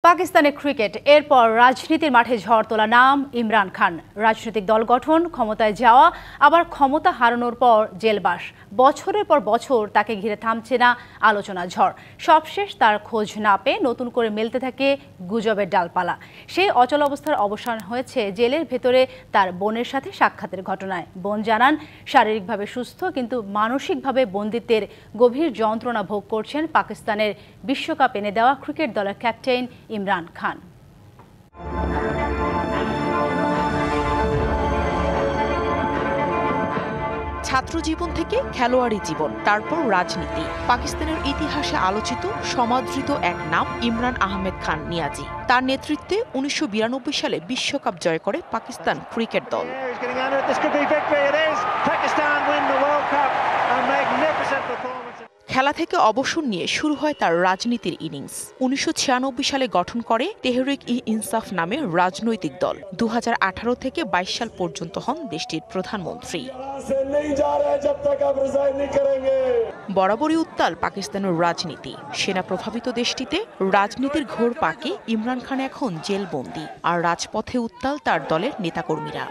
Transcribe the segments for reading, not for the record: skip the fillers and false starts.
পাকিস্তানে ক্রিকেট এরপর রাজনীতির মাঠে ঝড় তোলা নাম ইমরান খান। রাজনৈতিক দল গঠন, ক্ষমতায় যাওয়া, আবার ক্ষমতা হারানোর পর জেলবাস। বছরের পর বছর তাকে ঘিরে থামছে না আলোচনা ঝড়। সবশেষ তার খোঁজ না পেয়ে নতুন করে মেলতে থাকে গুজবের ডালপালা। সেই অচল অবস্থার অবসান হয়েছে জেলের ভেতরে তার বোনের সাথে সাক্ষাতের ঘটনায়। বোন জানান, শারীরিকভাবে সুস্থ কিন্তু মানসিকভাবে বন্দিত্বের গভীর যন্ত্রণা ভোগ করছেন পাকিস্তানের বিশ্বকাপ এনে দেওয়া ক্রিকেট দলের ক্যাপ্টেন ইমরান খান। ছাত্র জীবন থেকে খেলোয়াড়ি জীবন, তারপর রাজনীতি। পাকিস্তানের ইতিহাসে আলোচিত সমাদৃত এক নাম ইমরান আহমেদ খান নিয়াজি। তার নেতৃত্বে ১৯৯২ সালে বিশ্বকাপ জয় করে পাকিস্তান ক্রিকেট দল। খেলা থেকে অবসর নিয়ে শুরু হয় তার রাজনীতির ইনিংস। ১৯৯৬ সালে গঠন করে তেহরিক-ই-ইনসাফ নামে রাজনৈতিক দল। ২০১৮ থেকে ২২ সাল পর্যন্ত হন দেশটির প্রধানমন্ত্রী। বরাবরই উত্তাল পাকিস্তানের রাজনীতি। সেনা প্রভাবিত দেশটিতে রাজনীতির ঘোর পাকে ইমরান খান এখন জেলবন্দি, আর রাজপথে উত্তাল তার দলের নেতাকর্মীরা।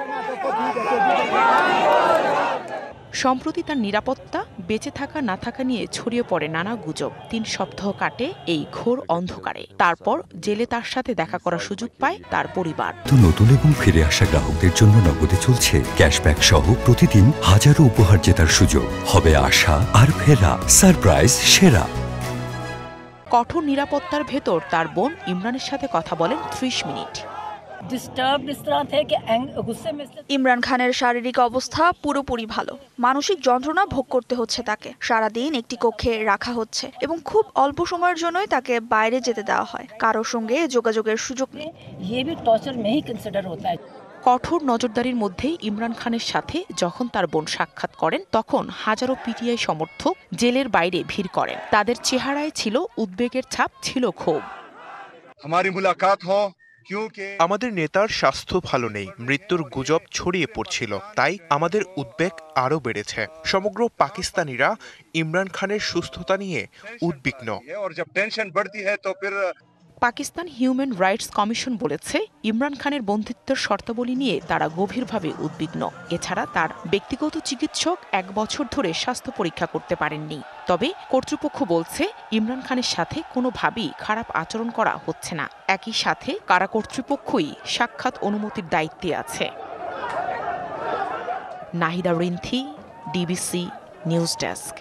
সম্প্রতি তার নিরাপত্তা, বেঁচে থাকা না থাকা নিয়ে ছড়িয়ে পড়ে নানা গুজব। ৩ সপ্তাহ কাটে এই ঘোর অন্ধকারে। তারপর জেলে তার সাথে দেখা করার সুযোগ পায় তার পরিবার। নতুন এবং ফিরে আসা গ্রাহকদের জন্য নগদে চলছে ক্যাশব্যাক সহ প্রতিদিন হাজারো উপহার জেতার সুযোগ। হবে আশা আর ফেরা, সারপ্রাইজ সেরা। কঠোর নিরাপত্তার ভেতর তার বোন ইমরানের সাথে কথা বলেন ৩০ মিনিট। ইমরান খানের শারীরিক অবস্থা পুরোপুরি ভালো। মানসিক যন্ত্রণা ভোগ করতে হচ্ছে তাকে। সারাদিন একটি কক্ষে রাখা হচ্ছে এবং খুব অল্প সময়ের জন্যই তাকে বাইরে যেতে দেওয়া হয়। কারোর সঙ্গে যোগাযোগের সুযোগ নেই। কঠোর নজরদারির মধ্যেই ইমরান খানের সাথে যখন তার বোন সাক্ষাৎ করেন, তখন হাজারো পিটিআই সমর্থক জেলের বাইরে ভিড় করেন। তাদের চেহারায় ছিল উদ্বেগের ছাপ, ছিল ক্ষোভ। আমাদের নেতার স্বাস্থ্য ভালো নেই, মৃত্যুর গুজব ছড়িয়ে পড়ছিল, তাই আমাদের উদ্বেগ আরও বেড়েছে। সমগ্র পাকিস্তানিরা ইমরান খানের সুস্থতা নিয়ে উদ্বিগ্ন। পাকিস্তান হিউম্যান রাইটস কমিশন বলেছে, ইমরান খানের বন্দিত্বের শর্তাবলী নিয়ে তারা গভীরভাবে উদ্বিগ্ন। এছাড়া তার ব্যক্তিগত চিকিৎসক ১ বছর ধরে স্বাস্থ্য পরীক্ষা করতে পারেননি। তবে কর্তৃপক্ষ বলছে, ইমরান খানের সাথে কোনোভাবেই খারাপ আচরণ করা হচ্ছে না। একই সাথে কারা কর্তৃপক্ষই সাক্ষাৎ অনুমতির দায়িত্বে আছে। Nahida Rinthi, DBC news desk.